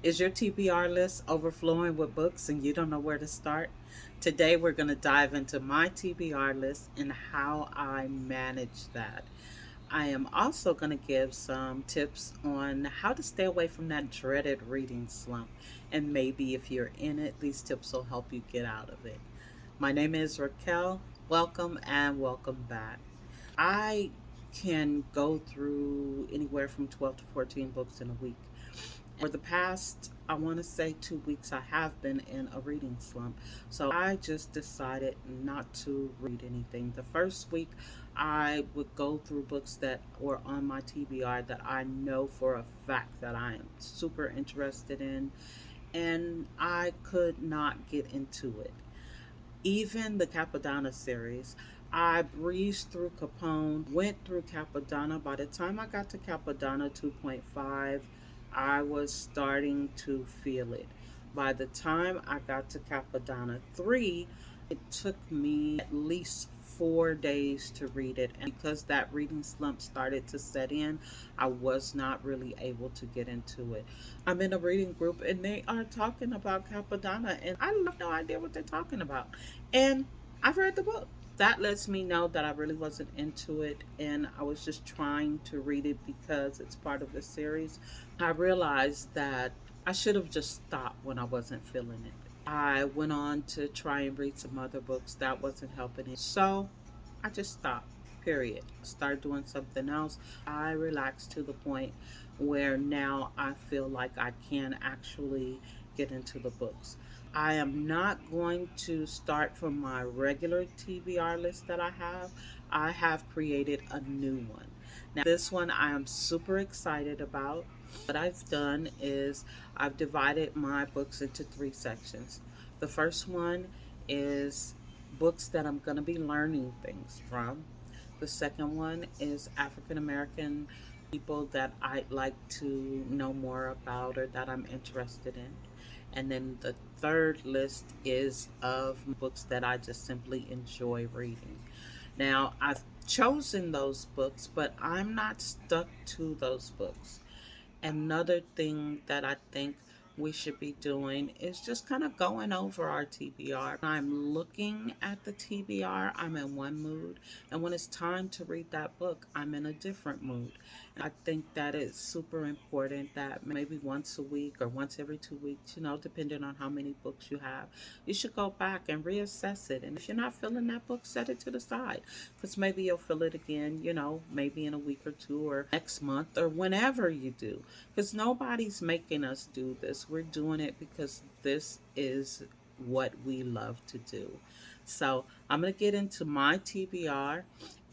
Is your TBR list overflowing with books and you don't know where to start? Today we're going to dive into my TBR list and how I manage that. I am also going to give some tips on how to stay away from that dreaded reading slump. And maybe if you're in it, these tips will help you get out of it. My name is Raquel. Welcome and welcome back. I can go through anywhere from 12 to 14 books in a week. For the past, I want to say 2 weeks, I have been in a reading slump. So I just decided not to read anything. The first week, I would go through books that were on my TBR that I know for a fact that I am super interested in, and I could not get into it. Even the Capadonna series, I breezed through Capone, went through Capadonna. By the time I got to Capadonna 2.5, I was starting to feel it. By the time I got to Capadonna 3, it took me at least 4 days to read it. And because that reading slump started to set in, I was not really able to get into it. I'm in a reading group and they are talking about Capadonna, and I have no idea what they're talking about. And I've read the book. That lets me know that I really wasn't into it and I was just trying to read it because it's part of the series. I realized that I should have just stopped when I wasn't feeling it. I went on to try and read some other books that wasn't helping it. So I just stopped, period. Started doing something else. I relaxed to the point where now I feel like I can actually get into the books. I am not going to start from my regular TBR list that I have. I have created a new one. Now, this one I am super excited about. What I've done is I've divided my books into three sections. The first one is books that I'm going to be learning things from. The second one is African American people that I'd like to know more about or that I'm interested in. And then the third list is of books that I just simply enjoy reading. Now, I've chosen those books, but I'm not stuck to those books. Another thing that I think we should be doing is just kind of going over our TBR. I'm looking at the TBR, I'm in one mood, and when it's time to read that book, I'm in a different mood. And I think that it's super important that maybe once a week or once every 2 weeks, depending on how many books you have, you should go back and reassess it. And if you're not feeling that book, set it to the side because maybe you'll feel it again, maybe in a week or two or next month or whenever you do, because nobody's making us do this. We're doing it because this is what we love to do. So I'm going to get into my TBR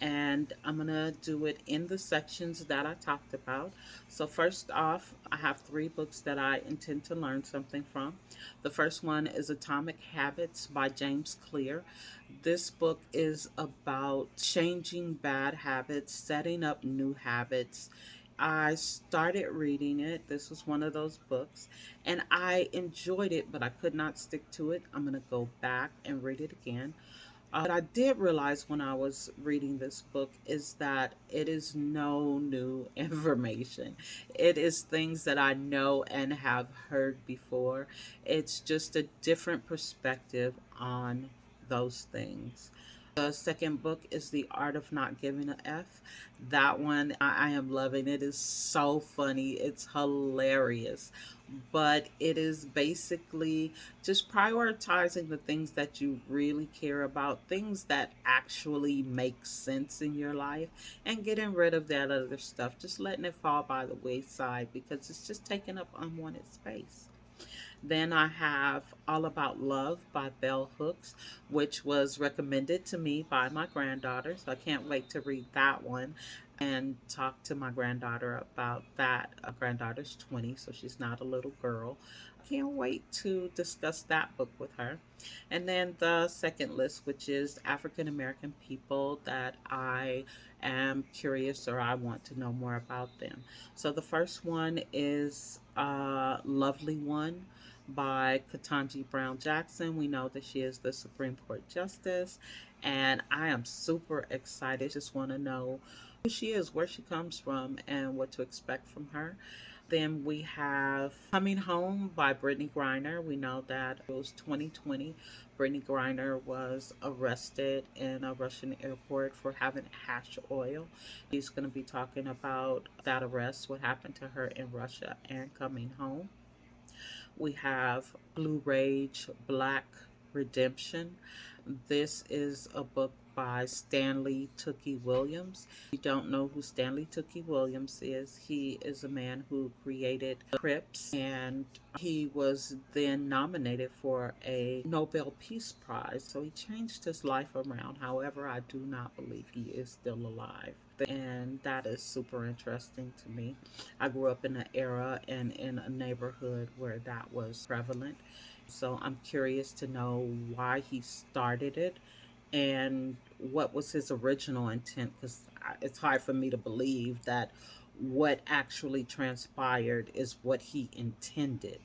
and I'm going to do it in the sections that I talked about. So, first off, I have three books that I intend to learn something from. The first one is Atomic Habits by James Clear. This book is about changing bad habits, setting up new habits. I started reading it. This was one of those books, and I enjoyed it, but I could not stick to it. I'm going to go back and read it again. What I did realize when I was reading this book is that it is no new information. It is things that I know and have heard before. It's just a different perspective on those things. The second book is The Art of Not Giving a F. That one I am loving. It is so funny. It's hilarious. But it is basically just prioritizing the things that you really care about, things that actually make sense in your life, and getting rid of that other stuff, just letting it fall by the wayside because it's just taking up unwanted space. Then I have All About Love by Bell Hooks, which was recommended to me by my granddaughter. So I can't wait to read that one and talk to my granddaughter about that. My granddaughter's 20, so she's not a little girl. I can't wait to discuss that book with her. And then the second list, which is African American people that I am curious or I want to know more about them. So the first one is Lovely One by Ketanji Brown Jackson. We know that she is the Supreme Court Justice, and I am super excited. Just want to know who she is, where she comes from, and what to expect from her. Then we have Coming Home by Brittany Griner. We know that it was 2020. Brittany Griner was arrested in a Russian airport for having hash oil. She's going to be talking about that arrest, what happened to her in Russia, and coming home. We have Blue Rage, Black Redemption. This is a book by Stanley Tookie Williams. If you don't know who Stanley Tookie Williams is, he is a man who created Crips, and he was then nominated for a Nobel Peace Prize. So he changed his life around. However, I do not believe he is still alive. And that is super interesting to me. I grew up in an era and in a neighborhood where that was prevalent. So I'm curious to know why he started it and what was his original intent, because it's hard for me to believe that what actually transpired is what he intended.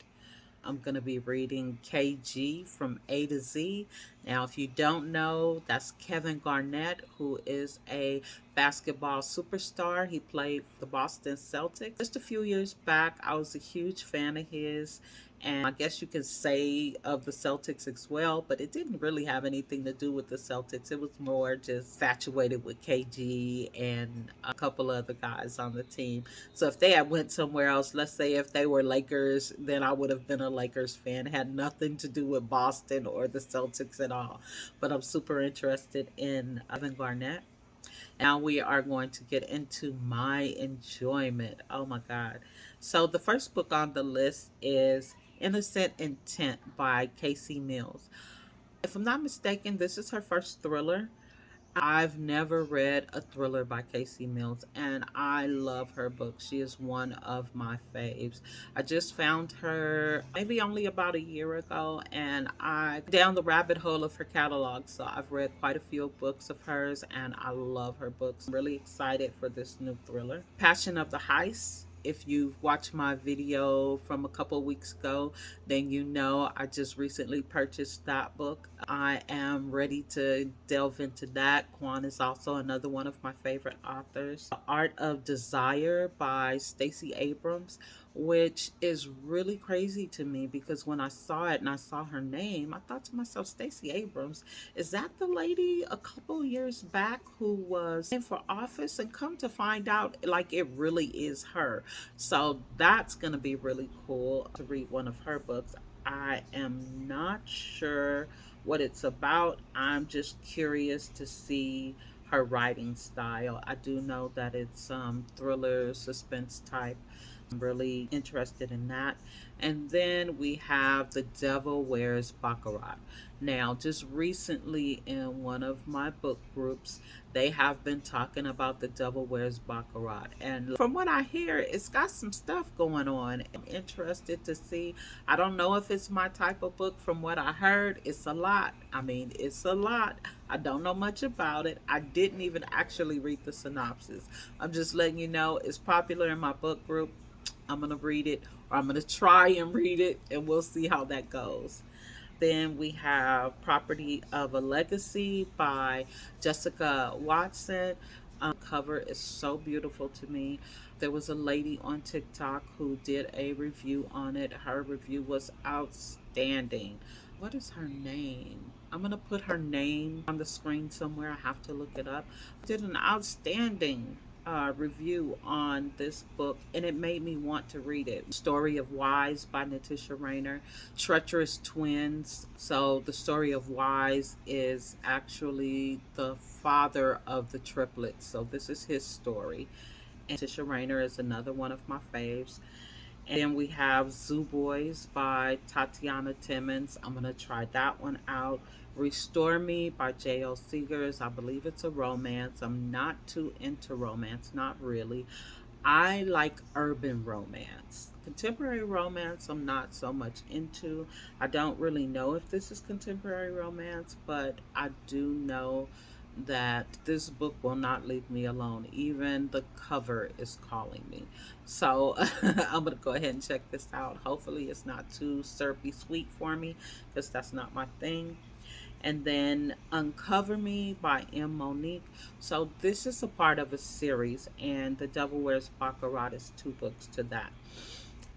I'm going to be reading KG from A to Z. Now, if you don't know, that's Kevin Garnett, who is a basketball superstar. He played for the Boston Celtics. Just a few years back, I was a huge fan of his. And I guess you could say of the Celtics as well, but it didn't really have anything to do with the Celtics. It was more just infatuated with KG and a couple other guys on the team. So if they had went somewhere else, let's say if they were Lakers, then I would have been a Lakers fan. It had nothing to do with Boston or the Celtics at all. But I'm super interested in Evan Garnett. Now we are going to get into my enjoyment. Oh my God. So the first book on the list is Innocent Intent by Casey Mills. If I'm not mistaken, this is her first thriller. I've never read a thriller by Casey Mills, and I love her book. She is one of my faves. I just found her maybe only about a year ago, and I down the rabbit hole of her catalog. So I've read quite a few books of hers, and I love her books. I'm really excited for this new thriller, Passion of the Heist. If you've watched my video from a couple weeks ago, then you know I just recently purchased that book. I am ready to delve into that. Kwan is also another one of my favorite authors. The Art of Desire by Stacey Abrams, which is really crazy to me because when I saw it and I saw her name, I thought to myself, Stacey Abrams, is that the lady a couple years back who was in for office? And come to find out, like it really is her. So that's going to be really cool to read one of her books. I am not sure what it's about. I'm just curious to see her writing style. I do know that it's thriller, suspense type. I'm really interested in that. And then we have The Devil Wears Baccarat. Now, just recently in one of my book groups, they have been talking about The Devil Wears Baccarat. And from what I hear, it's got some stuff going on. I'm interested to see. I don't know if it's my type of book. From what I heard, it's a lot. I mean, it's a lot. I don't know much about it. I didn't even actually read the synopsis. I'm just letting you know it's popular in my book group. I'm going to read it, or I'm going to try and read it, and we'll see how that goes. Then we have Property of a Legacy by Jessica Watson. Cover is so beautiful to me. There was a lady on TikTok who did a review on it. Her review was outstanding. What is her name? I'm going to put her name on the screen somewhere. I have to look it up. Did an outstanding review on this book, and it made me want to read it. Story of Wise by Natisha Rayner. Treacherous Twins. So the Story of Wise is actually the father of the triplets. So this is his story. And Natisha Rayner is another one of my faves. And then we have Zoo Boys by Tatiana Timmons. I'm going to try that one out. Restore Me by J.O. Seegers. I believe it's a romance. I'm not too into romance, not really. I like urban romance. Contemporary romance, I'm not so much into. I don't really know if this is contemporary romance, but I do know that this book will not leave me alone. Even the cover is calling me. So I'm going to go ahead and check this out. Hopefully, it's not too syrupy sweet for me because that's not my thing. And then Uncover Me by M. Monique. So this is a part of a series, and The Devil Wears Baccarat is two books to that.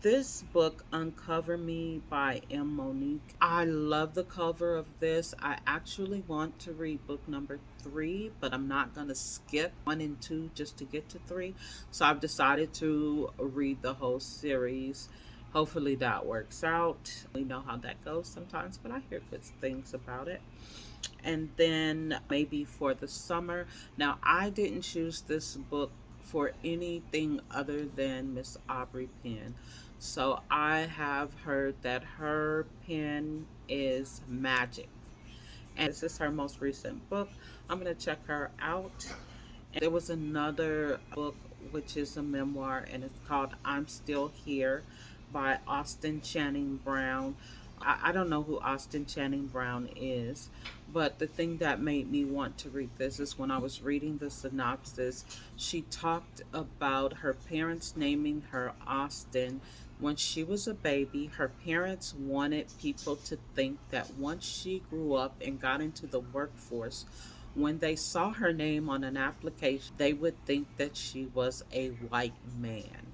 This book, Uncover Me by M. Monique. I love the cover of this. I actually want to read book number 3, but I'm not going to skip 1 and 2 just to get to 3. So I've decided to read the whole series. Hopefully that works out. We know how that goes sometimes, but I hear good things about it. And then maybe for the summer. Now, I didn't choose this book for anything other than Miss Aubrey Penn. So I have heard that her pen is magic. And this is her most recent book. I'm going to check her out. There was another book which is a memoir, and it's called I'm Still Here by Austin Channing Brown. I don't know who Austin Channing Brown is, but the thing that made me want to read this is when I was reading the synopsis, she talked about her parents naming her Austin. When she was a baby, her parents wanted people to think that once she grew up and got into the workforce, when they saw her name on an application, they would think that she was a white man.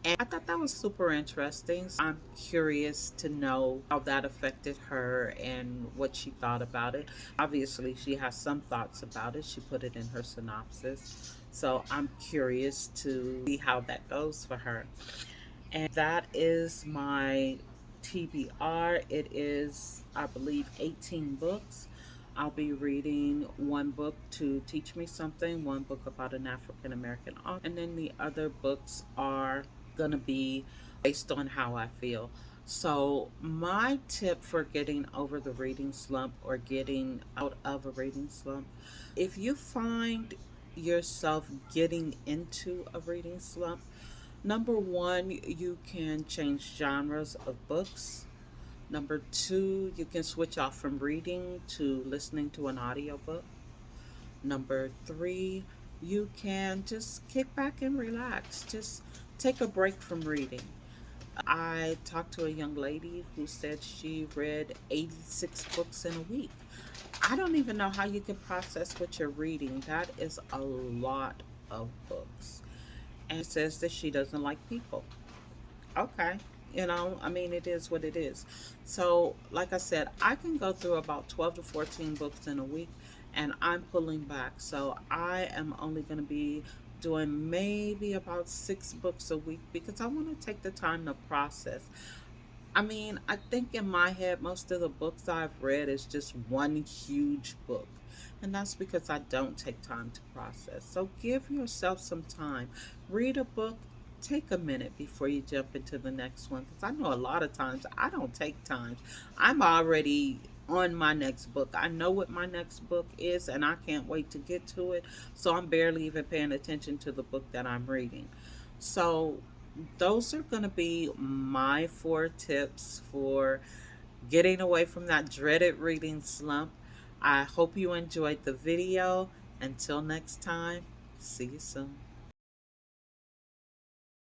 And I thought that was super interesting. So I'm curious to know how that affected her and what she thought about it. Obviously, she has some thoughts about it. She put it in her synopsis. So I'm curious to see how that goes for her. And that is my TBR. It is, I believe, 18 books. I'll be reading one book to teach me something, one book about an African American author, and then the other books are going to be based on how I feel. So, my tip for getting over the reading slump or getting out of a reading slump, if you find yourself getting into a reading slump, number one, you can change genres of books. Number two, you can switch off from reading to listening to an audiobook. Number three, you can just kick back and relax. Just take a break from reading. I talked to a young lady who said she read 86 books in a week. I don't even know how you can process what you're reading. That is a lot of books. And she says that she doesn't like people. Okay. I mean, it is what it is. So, like I said, I can go through about 12 to 14 books in a week, and I'm pulling back. So, I am only going to be doing maybe about 6 books a week because I want to take the time to process. I mean, I think in my head, most of the books I've read is just one huge book. And that's because I don't take time to process. So give yourself some time. Read a book, take a minute before you jump into the next one. Because I know a lot of times I don't take time. I'm already on my next book. I know what my next book is, and I can't wait to get to it. So I'm barely even paying attention to the book that I'm reading. So those are going to be my 4 tips for getting away from that dreaded reading slump. I hope you enjoyed the video. Until next time, see you soon.